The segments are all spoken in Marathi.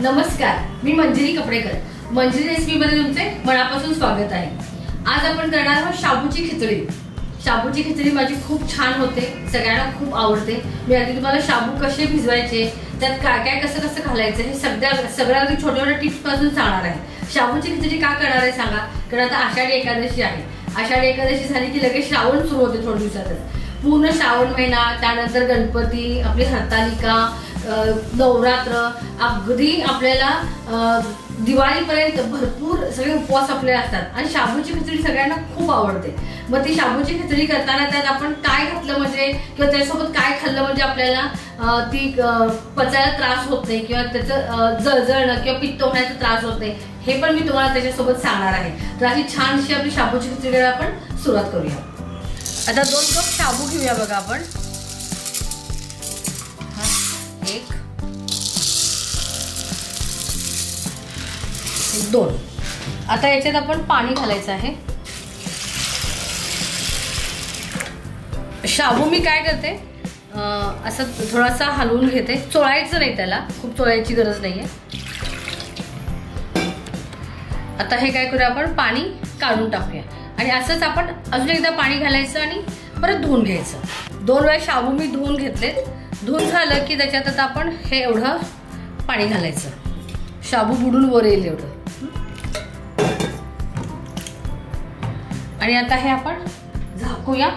नमस्कार, मी मंजिरी कपडेकर. मंजिरी रेसिपीमध्ये तुमचे मनापासून स्वागत आहे. आज आपण करणार आहोत शाबूची खिचडी. शाबूची खिचडी माझी खूप छान होते, सगळ्यांना खूप आवडते. मी आधी तुम्हाला शाबू कसे भिजवायचे, त्यात काय काय कसं कसं घालायचं हे सगळ्या अगदी छोट्या छोट्या टिप्स पासून सांगणार आहे. शाबूची खिचडी का करणार आहे सांगा, कारण आता आषाढी एकादशी आहे. आषाढी एकादशी झाली की लगेच श्रावण सुरू होते थोड्या दिवसातच. पूर्ण श्रावण महिना, त्यानंतर गणपती, आपली हरतालिका, नवरात्र, अगदी आपल्याला दिवाळीपर्यंत भरपूर सगळे उपवास आपले असतात आणि शाबूची खिचडी सगळ्यांना खूप आवडते. मग ती शाबूची खिचडी करताना त्यात आपण काय घातलं म्हणजे किंवा त्याच्यासोबत काय खाल्लं म्हणजे आपल्याला ती पचायला त्रास होत नाही किंवा त्याचं जळजळणं किंवा पित्त होण्याचा त्रास होत नाही, हे पण मी तुम्हाला त्याच्यासोबत सांगणार आहे. तर अशी छानशी आपली शाबूची खिचडीला आपण सुरुवात करूया. आता 2 कप शाबू घेऊया बघा आपण. एक 2. आता याच्यात आपण पाणी घालायचं आहे. शाबू मी काय करते, असं थोडासा हलवून घेते. चोळायचं नाही, त्याला खूप चोळायची गरज नाहीये. आता हे काय करूया, आपण पाणी काढून टाकूया आणि असंच आपण अजून एकदा पाणी घालायचं आणि परत धुवून घ्यायचं. 2 वेळा शाबू मी धुवून घेतलेत. धुवून झालं की त्याच्यात आता आपण हे एवढं पाणी घालायचं. शाबू बुडून वर येईल एवढं. आणि आता हे आपण झाकूया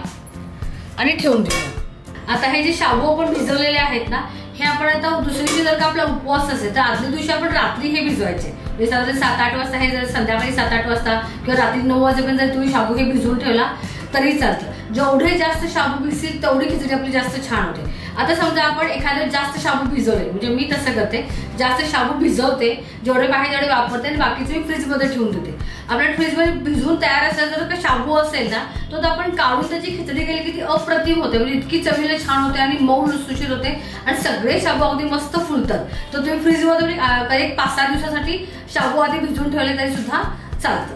आणि ठेवून देऊया. आता हे जे शाबू आपण भिजवलेले आहेत ना, हे आपण आता दुसऱ्या दिवशी जर का आपला उपवास असेल तर आदल्या दिवशी आपण रात्री हे भिजवायचे. म्हणजे साधारण 7-8 वाजता, हे जर संध्याकाळी 7-8 वाजता किंवा रात्री 9 वाजेपर्यंत जर तुम्ही शाबू हे भिजवून ठेवला तरी चालतं. जेवढे जास्त शाबू भिजतील तेवढी खिचडी आपली जास्त छान होते. आता समजा आपण एखाद्या जास्त शाबू भिजवले, म्हणजे मी तसं करते, जास्त शाबू भिजवते, जेवढे पाहिजे तेवढे वापरते आणि बाकीचे मी फ्रीजमध्ये ठेवून देते. आपल्या फ्रीजमध्ये भिजवून तयार असेल जर का शाबू असेल ना, तो आपण काढून त्याची खिचडी केली की ती अप्रतिम होते. म्हणजे इतकी चवीला छान होते आणि मऊ लुसलुशीत होते आणि सगळे शाबू अगदी मस्त फुलतात. तर तुम्ही फ्रीजमध्ये एक 5-6 दिवसासाठी शाबू आधी भिजवून ठेवले तरी सुद्धा चालतं.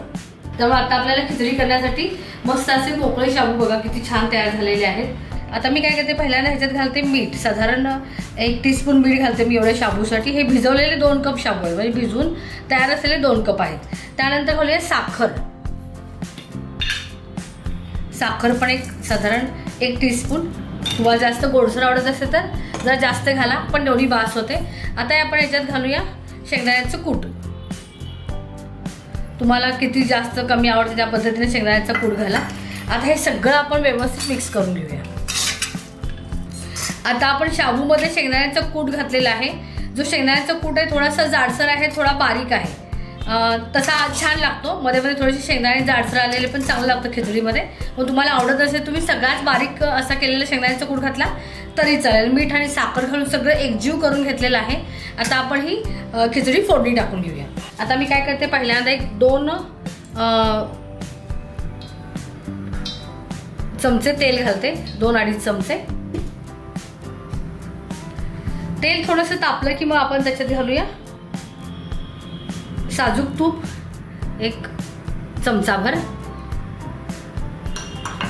त्यामुळे आता आपल्याला खिचडी करण्यासाठी मस्त असे मोकळे शाबू बघा किती छान तयार झालेले आहेत. आता मी काय करते, पहिल्यांदा ह्याच्यात घालते मीठ. साधारण 1 टीस्पून मीठ घालते मी एवढ्या शाबूसाठी. हे भिजवलेले 2 कप शाबू आहे, म्हणजे भिजवून तयार असलेले 2 कप आहेत. त्यानंतर घालूया साखर. साखर पण साधारण 1 टीस्पून. तुम्हाला जास्त गोडसर आवडत असेल तर जरा जास्त घाला, पण एवढी बास होते. आता आपण याच्यात घालूया शेंगदाण्याचं कूट. तुम्हाला किती जास्त कमी आवडते त्या पद्धतीने शेंगदाण्याचा कूट घाला. आता हे सगळं आपण व्यवस्थित मिक्स करून घेऊया. आता आपण शाबूमध्ये शेंगदाण्याचा कूट घातलेला आहे. जो शेंगदाण्याचा कूट आहे थोडासा जाडसर आहे, थोडा बारीक आहे. तसा छान लागतो. मध्ये मध्ये थोडेसे शेंगदाणे जाडसर आलेले पण चांगलं लागतं खिचडीमध्ये. मग तुम्हाला आवडत असेल तुम्ही सगळ्यात बारीक असा केलेला शेंगदाण्याचा कूट घातला तरी चालेल. मीठ आणि साखर घालून सगळं एकजीव करून घेतलेलं आहे. आता आपण ही खिचडी फोडणी टाकून घेऊया. आता मी काय करते, पहिल्यांदा 2 चमचे तेल घालते. 2-2.5 चमचे तेल. थोडंसं तापलं की मग आपण त्याच्यात घालूया साजूक तूप 1 चमचाभर.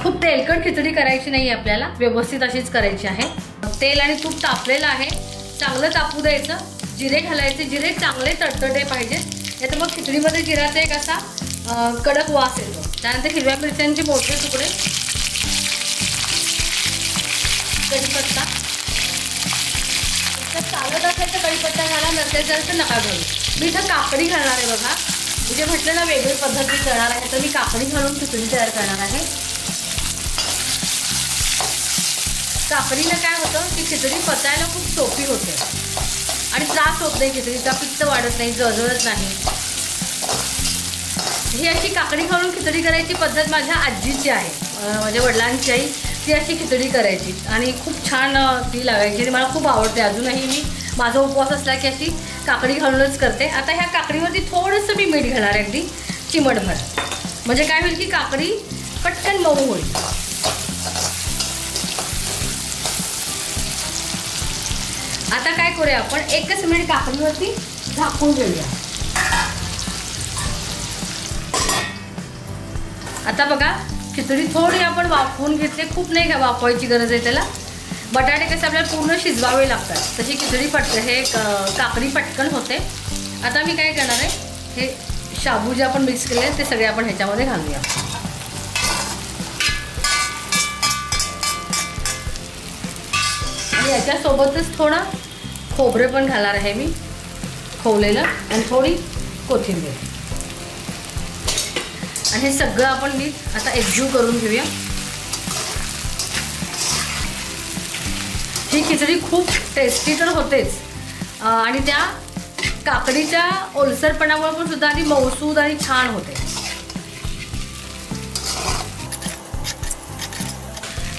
खूप तेलकट खिचडी करायची नाही आपल्याला, व्यवस्थित अशीच करायची आहे. तेल आणि तूप तापलेलं आहे, चांगलं तापू द्यायचं. जिरे घालायचे. जिरे चांगले तडतडे पाहिजेत, नाही तर मग खिचडीमध्ये जिराचा एक असा कडक वास येतो. त्यानंतर हिरव्या मिरच्यांचे मोठे तुकडे, कढीपत्ता. चालत असेल तर कढीपत्ता घाला, नसेल तर नका घालू. मी इथं काकडी घालणार आहे बघा. म्हणजे म्हटलं ना वेगळी पद्धती करणार आहे, तर मी काकडी घालून खिचडी तयार करणार आहे. काकडीनं काय होतं की खिचडी पचायला खूप सोपी होते आणि त्रास होत नाही खिचडीचा, पित्त वाढत नाही, जळजळत नाही. ही अशी काकडी घालून खिचडी करायची पद्धत माझ्या आजीची आहे, माझ्या वडिलांची आई. ती अशी खिचडी करायची आणि खूप छान ती लागायची आणि मला खूप आवडते. अजूनही मी माझा उपवास असला की अशी काकडी घालूनच करते. आता ह्या काकडीवरती थोडंसं मी मीठ घालणार आहे, अगदी चिमटभर. म्हणजे काय होईल की काकडी पटकन मऊ होईल. आता काय करूया, आपण 1 मिनिट काकडीवरती झाकून घेऊया. आता बघा खिचडी थोडी आपण वाफवून घेतली, खूप नाही का वाफवायची गरज आहे त्याला. बटाटे कसे आपल्याला पूर्ण शिजवावे लागतात, तशी खिचडी हे काकडी पटकन होते. आता मी काय करणार आहे, हे शाबू जे आपण मिक्स केले ते सगळे आपण ह्याच्यामध्ये घालूया. आणि याच्यासोबतच थोडं खोबरे पण घालणार आहे मी, खोवलेलं, आणि थोडी कोथिंबीर. आणि हे सगळं आपण नीट आता एकजीव करून घेऊया. ही खिचडी खूप टेस्टी तर होतेच, आणि त्या काकडीच्या ओलसरपणामुळे पण सुद्धा ती मऊसूद आणि छान होते.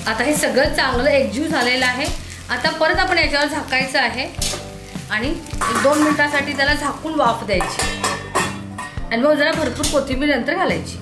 आता हे सगळं चांगलं एकजीव झालेलं आहे. आता परत आपण याच्यावर झाकायचं आहे आणि 1-2 मिनिटांसाठी त्याला झाकून वाफ द्यायची, आणि मग जरा भरपूर कोथिंबीर नंतर घालायची.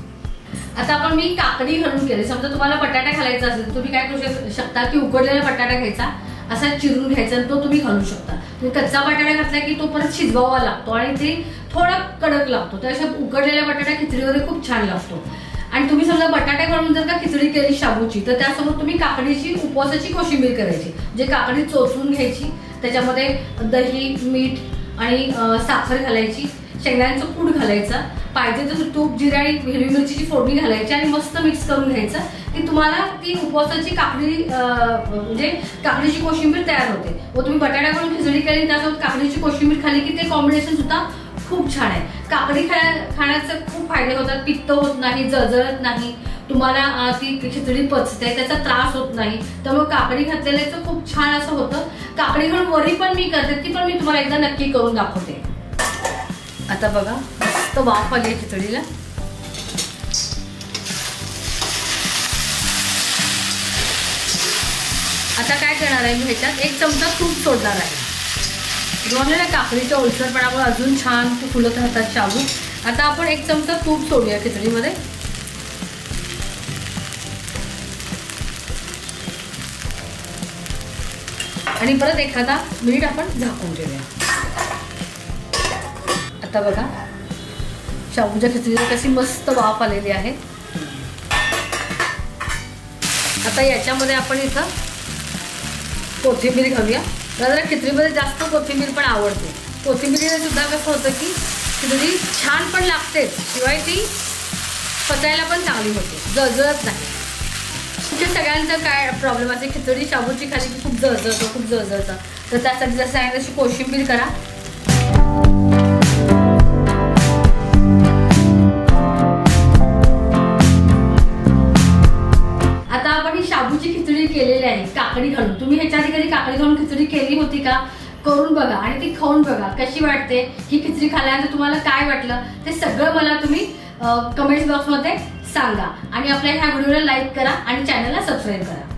आता आपण मी काकडी घालून केली. समजा तुम्हाला बटाटा घालायचा असेल तुम्ही काय करू शकता की उकडलेला बटाटा घ्यायचा, असा चिरून घ्यायचा आणि तो तुम्ही घालू शकता. तुम्ही कच्चा बटाटा घातला की तो परत शिजवावा लागतो आणि ते थोडा कडक लागतो. तर अशा उकडलेल्या बटाटा खिचडीमध्ये खूप छान लागतो. आणि तुम्ही समजा बटाटे घालून जर का खिचडी केली शाबूची, तर त्यासोबत तुम्ही काकडीची उपवासाची कोशिंबीर करायची. जे काकडी चोचून घ्यायची, त्याच्यामध्ये दही, मीठ आणि साखर घालायची, शेंगदाण्याचं कूट घालायचं, पाहिजे तर तूप, जिरे आणि हिरवी मिरचीची फोडणी घालायची आणि मस्त मिक्स करून घ्यायचं की तुम्हाला ती उपवासाची काकडी म्हणजे काकडीची कोशिंबीर तयार होते. व तुम्ही बटाटा घालून खिचडी केली त्यासोबत काकडीची कोशिंबीर खाली की ते कॉम्बिनेशन सुद्धा खूप छान आहे. काकडी खाण्याचे खूप फायदे होतात. पित्त होत नाही, जळजळत नाही, तुम्हाला ती खिचडी पचते, त्याचा त्रास होत नाही. त्यामुळे काकडी घातलेल्याचं खूप छान असं होतं. काकडी घालून वरी पण मी करते, ती पण मी तुम्हाला एकदा नक्की करून दाखवते. आता बघा मस्त वाफ आली आहे खिचडीला. आता काय करणार आहे मी ह्याच्यात 1 चमचा तूप सोडणार आहे. ना काकडीच्या ओलसरपणामुळे अजून छान फुलत राहतात शाबू. आता आपण 1 चमचा तूप सोडूया खिचडीमध्ये. आणि परत एखादा मिनिट आपण झाकून ठेवूया. आता बघा शाबूच्या खिचडीला कशी मस्त वाफ आलेली आहे. आता याच्यामध्ये आपण इथं कोथिंबीर घालूया. जरा खिचडीमध्ये जास्त कोथिंबीर पण आवडते. कोथिंबीरीने सुद्धा कसं होतं की खिचडी छान पण लागते, शिवाय ती पचायला पण चांगली होते, जळजळत नाही. तुमच्या सगळ्यांचा काय प्रॉब्लेम असेल खिचडी शाबूची खाली की खूप जळजळतं, तर त्यासाठी जसं आहे तशी कोशिंबीर करा. आता आपण ही शाबूची खिचडी केलेली आहे काकडी घालून. तुम्ही ह्याच्या आधी कधी काकडी घालून खिचडी केली होती का? करून बघा आणि ती खाऊन बघा कशी वाटते. ही खिचडी खाल्ल्यानंतर तुम्हाला काय वाटलं ते सगळं मला तुम्ही कमेंट्स बॉक्समध्ये सांगा. आणि आपल्या ह्या व्हिडिओला लाईक करा आणि चॅनलला सबस्क्राईब करा.